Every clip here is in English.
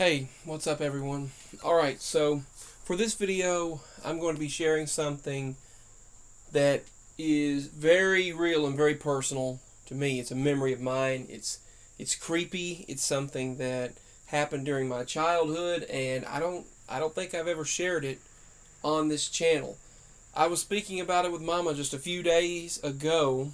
Hey, what's up everyone? Alright, so for this video, I'm going to be sharing something that is very real and very personal to me. It's a memory of mine. It's creepy. It's something that happened during my childhood, and I don't think I've ever shared it on this channel. I was speaking about it with Mama just a few days ago,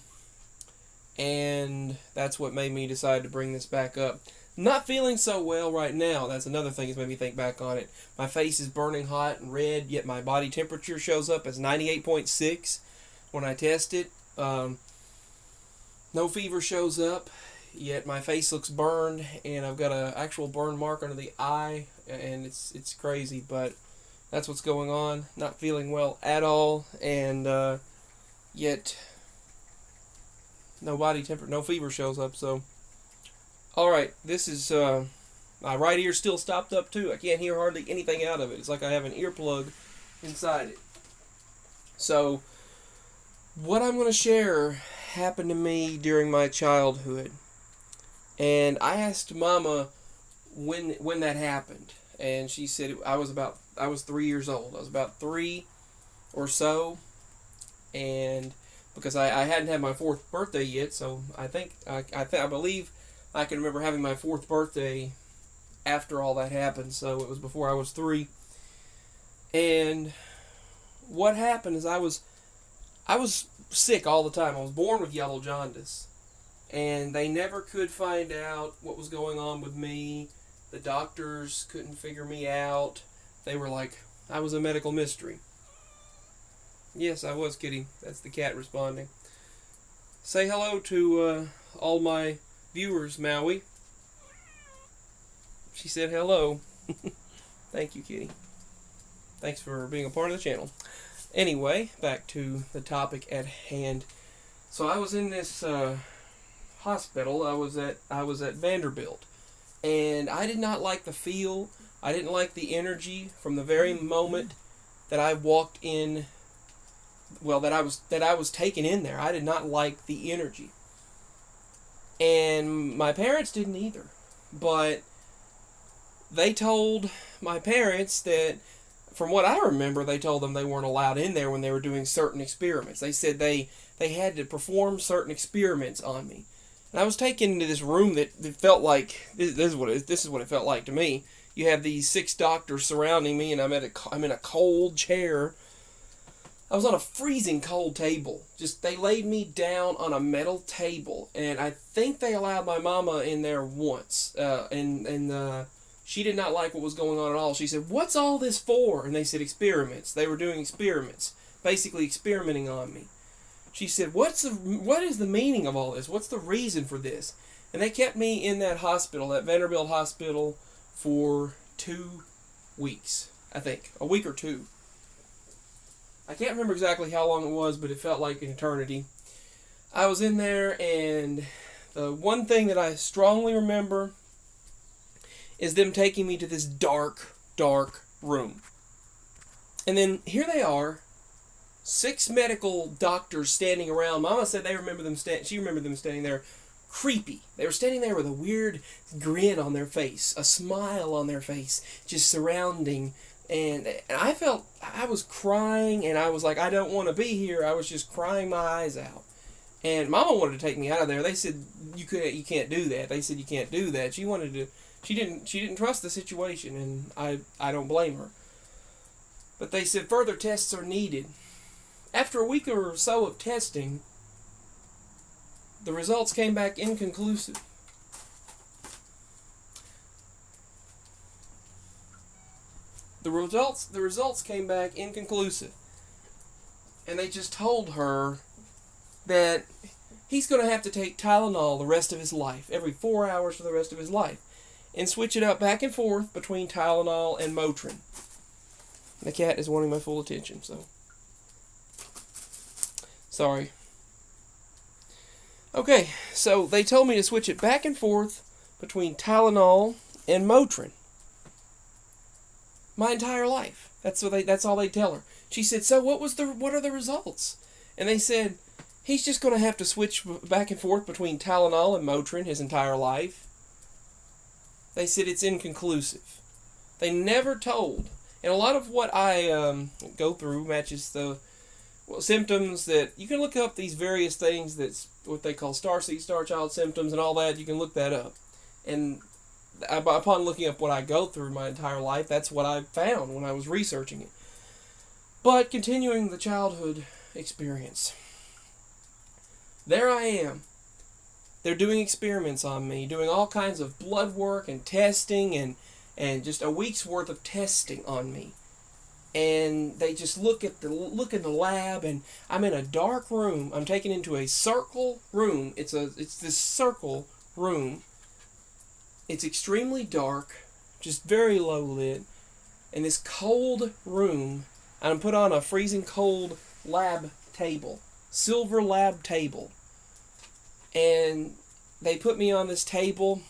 and that's what made me decide to bring this back up. Not feeling so well right now. That's another thing that's made me think back on it. My face is burning hot and red, yet my body temperature shows up as 98.6 when I test it. No fever shows up, yet my face looks burned, and I've got an actual burn mark under the eye, and it's crazy, but that's what's going on. Not feeling well at all, and yet no fever shows up, so... Alright, this is, my right ear's still stopped up too. I can't hear hardly anything out of it. It's like I have an earplug inside it. So, what I'm going to share happened to me during my childhood. And I asked Mama when that happened. And she said I was 3 years old. I was about 3 or so. And because I hadn't had my 4th birthday yet, so I believe I can remember having my 4th birthday after all that happened, so it was before I was 3. And what happened is I was sick all the time. I was born with yellow jaundice, and they never could find out what was going on with me. The doctors couldn't figure me out. They were like, I was a medical mystery. Yes, I was, Kitty. That's the cat responding. Say hello to all my viewers, Maui. She said hello. Thank you, Kitty. Thanks for being a part of the channel. Anyway, back to the topic at hand. So I was in this hospital. I was at Vanderbilt, and I did not like the feel. I didn't like the energy from the very moment that I walked in. Well, that I was taken in there. I did not like the energy. And my parents didn't either. But they told my parents that, from what I remember, they told them they weren't allowed in there when they were doing certain experiments. They said they had to perform certain experiments on me. And I was taken into this room that felt like, this is what it felt like to me. You have these 6 doctors surrounding me, and I'm in a cold chair. I was on a freezing cold table. They laid me down on a metal table, and I think they allowed my mama in there once. And she did not like what was going on at all. She said, "What's all this for?" And they said, "Experiments." They were doing experiments, basically experimenting on me. She said, "What is the meaning of all this? What's the reason for this?" And they kept me in that hospital, that Vanderbilt hospital, for 2 weeks, I think, a week or 2. I can't remember exactly how long it was, but it felt like an eternity. I was in there, and the one thing that I strongly remember is them taking me to this dark, dark room. And then here they are, 6 medical doctors standing around. Mama said she remembered them standing there creepy. They were standing there with a weird grin on their face, a smile on their face, just surrounding. And I felt, I was crying, and I was like, I don't want to be here. I was just crying my eyes out. And Mama wanted to take me out of there. They said, you can't do that. They said you can't do that. She didn't trust the situation, and I don't blame her. But they said further tests are needed. After a week or so of testing, the results came back inconclusive. The results came back inconclusive. And they just told her that he's going to have to take Tylenol the rest of his life, every 4 hours for the rest of his life, and switch it up back and forth between Tylenol and Motrin. The cat is wanting my full attention, so sorry. Okay, so they told me to switch it back and forth between Tylenol and Motrin my entire life. That's all they tell her. She said, "So what are the results?" And they said, he's just going to have to switch back and forth between Tylenol and Motrin his entire life. They said it's inconclusive. They never told. And a lot of what I go through matches the symptoms that you can look up these various things that's what they call starseed, star child symptoms and all that. You can look that up. And upon looking up what I go through my entire life, that's what I found when I was researching it. But continuing the childhood experience. There I am. They're doing experiments on me, doing all kinds of blood work and testing and just a week's worth of testing on me. And they just look in the lab, and I'm in a dark room. I'm taken into a circle room. It's this circle room. It's extremely dark, just very low lit, in this cold room. And I'm put on a freezing cold lab table, silver lab table. And they put me on this table,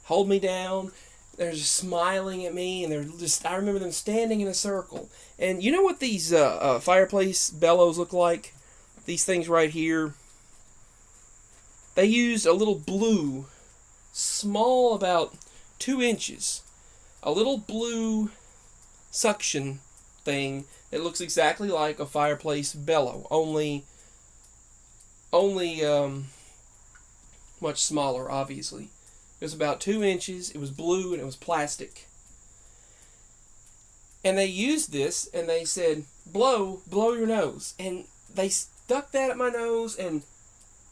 hold me down. They're just smiling at me, and I remember them standing in a circle. And you know what these fireplace bellows look like? These things right here. They used a little blue, small, about 2 inches, a little blue suction thing that looks exactly like a fireplace bellow, only much smaller, obviously. It was about 2 inches, it was blue, and it was plastic. And they used this, and they said, blow your nose. And they stuck that at my nose and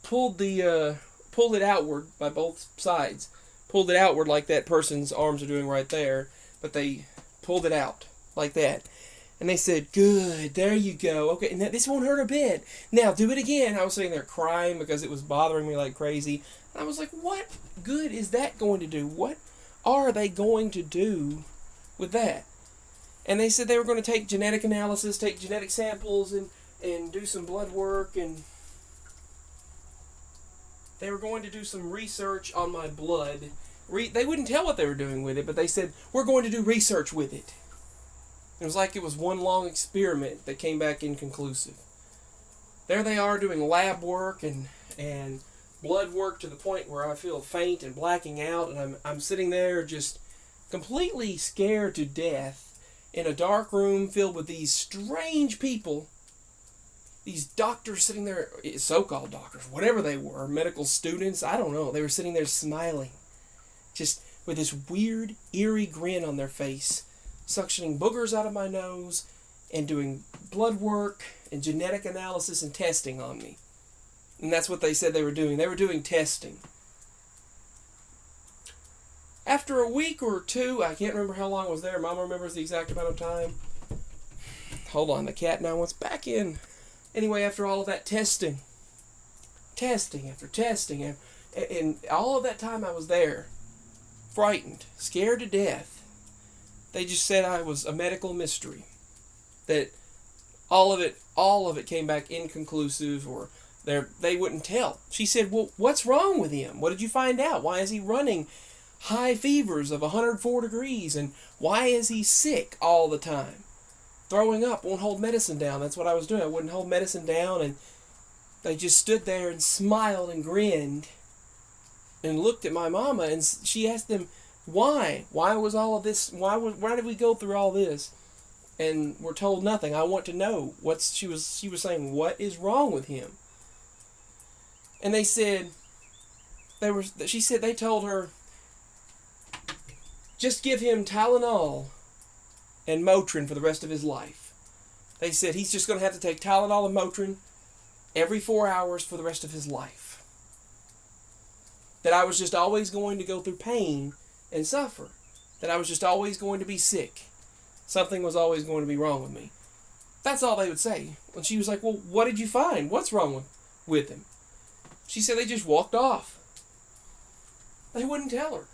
pulled it outward by both sides. Pulled it outward like that person's arms are doing right there, but they pulled it out like that. And they said, good, there you go. Okay, and this won't hurt a bit. Now, do it again. I was sitting there crying because it was bothering me like crazy. And I was like, what good is that going to do? What are they going to do with that? And they said they were going to take genetic analysis, take genetic samples, and do some blood work. And they were going to do some research on my blood. They wouldn't tell what they were doing with it, but they said, we're going to do research with it. It was like it was one long experiment that came back inconclusive. There they are doing lab work and blood work to the point where I feel faint and blacking out, and I'm sitting there just completely scared to death in a dark room filled with these strange people, these doctors sitting there, so-called doctors, whatever they were, medical students, I don't know. They were sitting there smiling, just with this weird, eerie grin on their face, suctioning boogers out of my nose and doing blood work and genetic analysis and testing on me. And that's what they said they were doing. They were doing testing. After a week or two, I can't remember how long I was there. Mama remembers the exact amount of time. Hold on, the cat now wants back in. Anyway, after all of that testing after testing, and all of that time I was there, frightened, scared to death. They just said I was a medical mystery. That all of it came back inconclusive, or they wouldn't tell. She said, well, what's wrong with him? What did you find out? Why is he running high fevers of 104 degrees? And why is he sick all the time? Throwing up, won't hold medicine down. That's what I was doing. I wouldn't hold medicine down, and they just stood there and smiled and grinned and looked at my mama, and she asked them, why? Why was all of this? Why did we go through all this? And we're told nothing. I want to know. She was saying, what is wrong with him? And they said, she said they told her, just give him Tylenol and Motrin for the rest of his life. They said he's just going to have to take Tylenol and Motrin every 4 hours for the rest of his life. That I was just always going to go through pain and suffer. That I was just always going to be sick. Something was always going to be wrong with me. That's all they would say. And she was like, well, what did you find? What's wrong with him? She said they just walked off. They wouldn't tell her.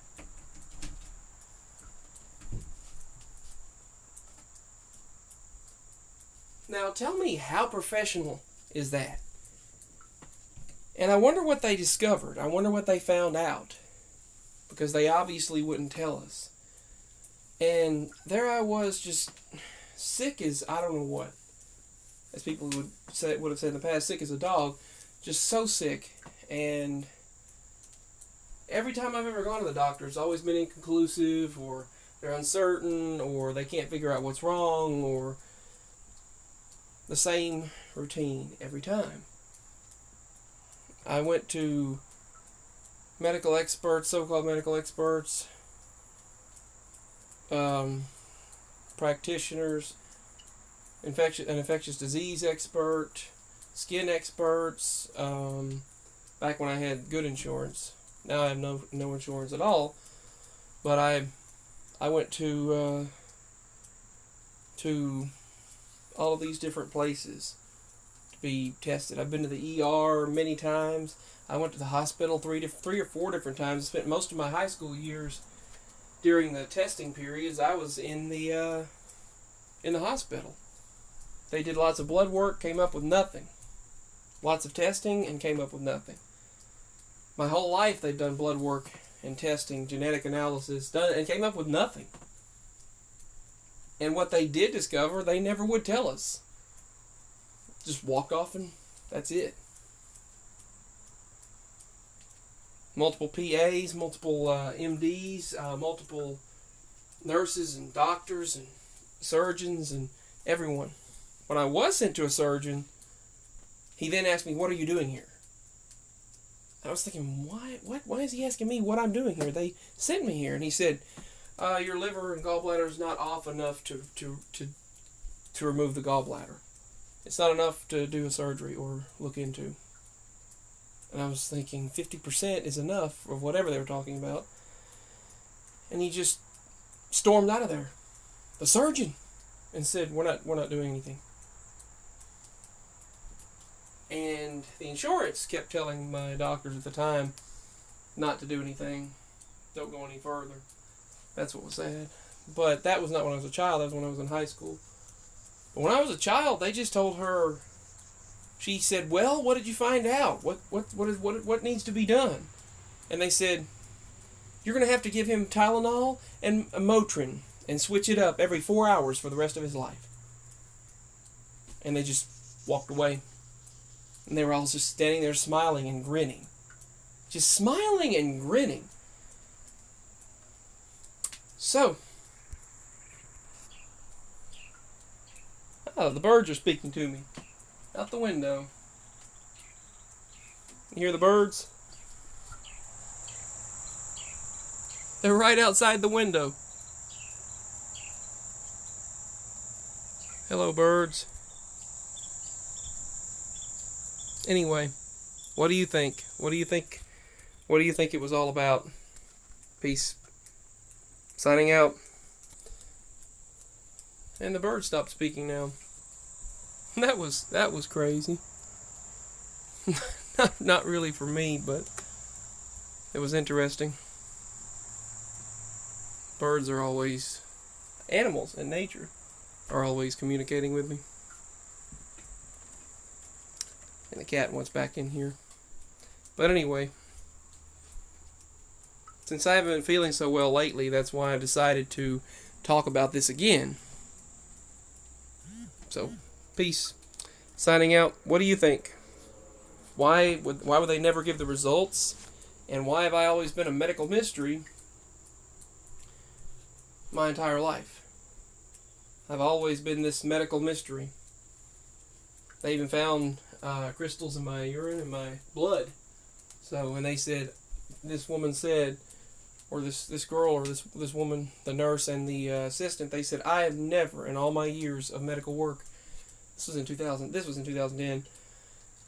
Now tell me, how professional is that? And I wonder what they discovered. I wonder what they found out. Because they obviously wouldn't tell us. And there I was, just sick as I don't know what. As people would have said in the past, sick as a dog. Just so sick. And every time I've ever gone to the doctor, it's always been inconclusive, or they're uncertain, or they can't figure out what's wrong, or the same routine every time. I went to medical experts, so-called medical experts, practitioners, an infectious disease expert, skin experts, back when I had good insurance. Now I have no insurance at all, but I went to all of these different places to be tested. I've been to the ER many times. I went to the hospital three or four different times. I spent most of my high school years during the testing periods. I was in the hospital. They did lots of blood work, came up with nothing. Lots of testing, and came up with nothing. My whole life they've done blood work and testing, genetic analysis, done, and came up with nothing. And what they did discover, they never would tell us. Just walked off and that's it. Multiple PAs, multiple MDs, multiple nurses and doctors and surgeons and everyone. When I was sent to a surgeon, he then asked me, "What are you doing here?" I was thinking, why is he asking me what I'm doing here? They sent me here. And he said, your liver and gallbladder is not off enough to remove the gallbladder. It's not enough to do a surgery or look into. And I was thinking 50% is enough, or whatever they were talking about. And he just stormed out of there, the surgeon, and said, we're not doing anything. And the insurance kept telling my doctors at the time not to do anything, don't go any further. That's what was sad. But that was not when I was a child, that was when I was in high school. But when I was a child, they just told her, she said, "Well, what did you find out? What needs to be done?" And they said, "You're going to have to give him Tylenol and Motrin and switch it up every 4 hours for the rest of his life." And they just walked away. And they were all just standing there smiling and grinning. Just smiling and grinning. So, the birds are speaking to me. Out the window. You hear the birds? They're right outside the window. Hello, birds. Anyway, what do you think? What do you think it was all about? Peace. Signing out. And the bird stopped speaking now. That was crazy. Not really for me, but it was interesting. Birds are always, animals in nature are always communicating with me. And the cat wants back in here. But anyway, since I haven't been feeling so well lately, that's why I've decided to talk about this again. So, peace. Signing out. What do you think? Why would they never give the results? And why have I always been a medical mystery my entire life? I've always been this medical mystery. They even found crystals in my urine and my blood. So when they said, this woman said, or this girl or this woman, the nurse and the assistant, they said, I have never in all my years of medical work, this was in 2010,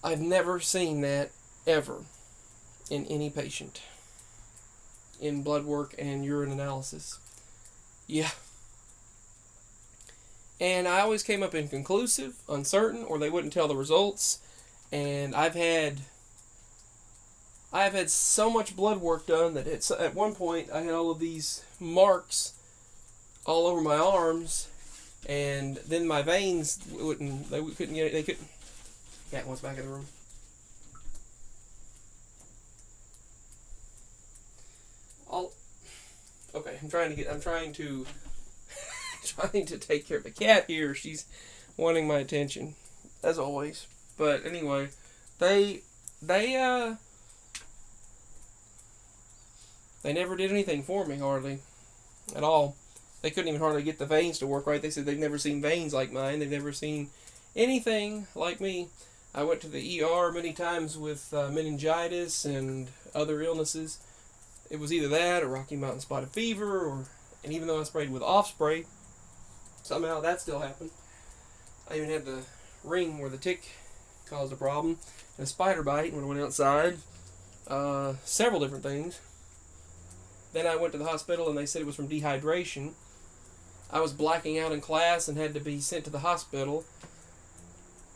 I've never seen that ever in any patient in blood work and urine analysis. Yeah. And I always came up inconclusive, uncertain, or they wouldn't tell the results. And I've had so much blood work done that at one point I had all of these marks all over my arms, and then my veins couldn't get it. They couldn't. Cat wants back in the room. Okay, I'm trying to trying to take care of the cat here. She's wanting my attention, as always. But anyway, they They never did anything for me, hardly at all. They couldn't even hardly get the veins to work right. They said they've never seen veins like mine. They've never seen anything like me. I went to the ER many times with meningitis and other illnesses. It was either that or Rocky Mountain spotted fever, and even though I sprayed with off spray, somehow that still happened. I even had the ring where the tick caused a problem, and a spider bite when I went outside. Several different things. Then I went to the hospital and they said it was from dehydration. I was blacking out in class and had to be sent to the hospital.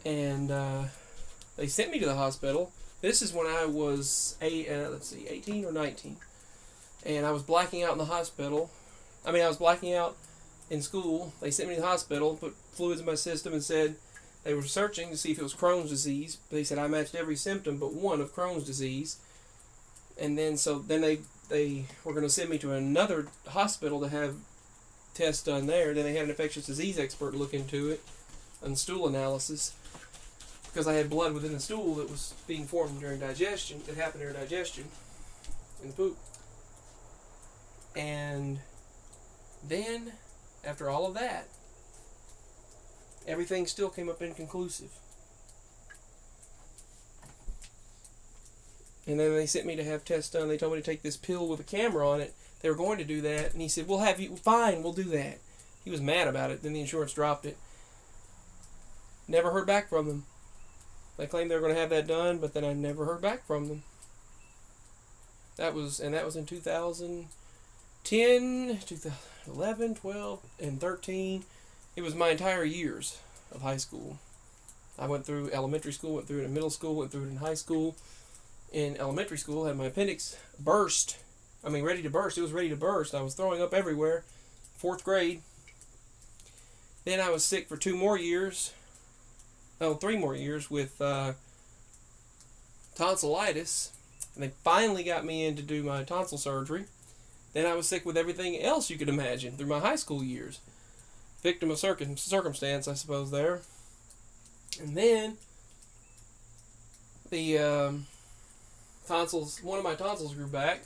And they sent me to the hospital. This is when I was 18 or 19. And I was blacking out in the hospital. I was blacking out in school. They sent me to the hospital, put fluids in my system, and said they were searching to see if it was Crohn's disease. They said I matched every symptom but one of Crohn's disease. And then they were going to send me to another hospital to have tests done there. Then they had an infectious disease expert look into it, and stool analysis, because I had blood within the stool that was being formed during digestion. It happened during digestion in the poop. And then, after all of that, everything still came up inconclusive. And then they sent me to have tests done. They told me to take this pill with a camera on it. They were going to do that. And he said, fine, we'll do that. He was mad about it. Then the insurance dropped it. Never heard back from them. They claimed they were going to have that done, but then I never heard back from them. That was in 2010, 2011, 12, and 13. It was my entire years of high school. I went through elementary school, went through it in middle school, went through it in high school. In elementary school, I had my appendix ready to burst. It was ready to burst. I was throwing up everywhere. 4th grade. Then I was sick for 3 more years with tonsillitis. And they finally got me in to do my tonsil surgery. Then I was sick with everything else you could imagine through my high school years. Victim of circumstance, I suppose, there. And then the one of my tonsils grew back,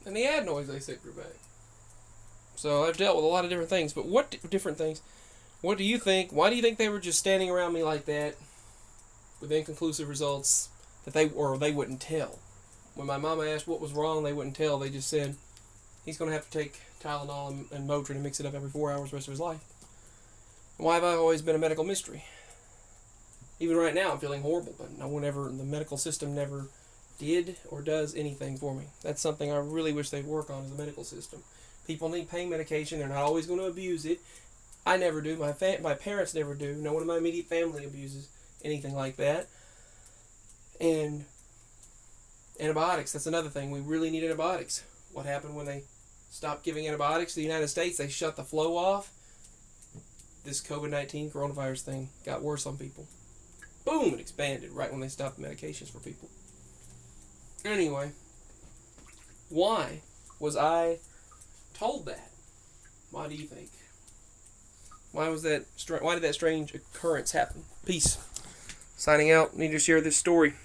and the adenoids they said grew back. So I've dealt with a lot of different things. But what different things? What do you think? Why do you think they were just standing around me like that with inconclusive results that they wouldn't tell? When my mama asked what was wrong, they wouldn't tell. They just said, he's going to have to take Tylenol and Motrin and mix it up every 4 hours the rest of his life. Why have I always been a medical mystery? Even right now, I'm feeling horrible, but the medical system never did or does anything for me. That's something I really wish they'd work on, is the medical system. People need pain medication. They're not always going to abuse it. I never do. My parents never do. No one in my immediate family abuses anything like that. And antibiotics, that's another thing. We really need antibiotics. What happened when they stopped giving antibiotics to the United States? They shut the flow off. This COVID-19 coronavirus thing got worse on people. Boom, it expanded right when they stopped the medications for people. Anyway, why was I told that? Why do you think? Why did that strange occurrence happen? Peace. Signing out. Need to share this story.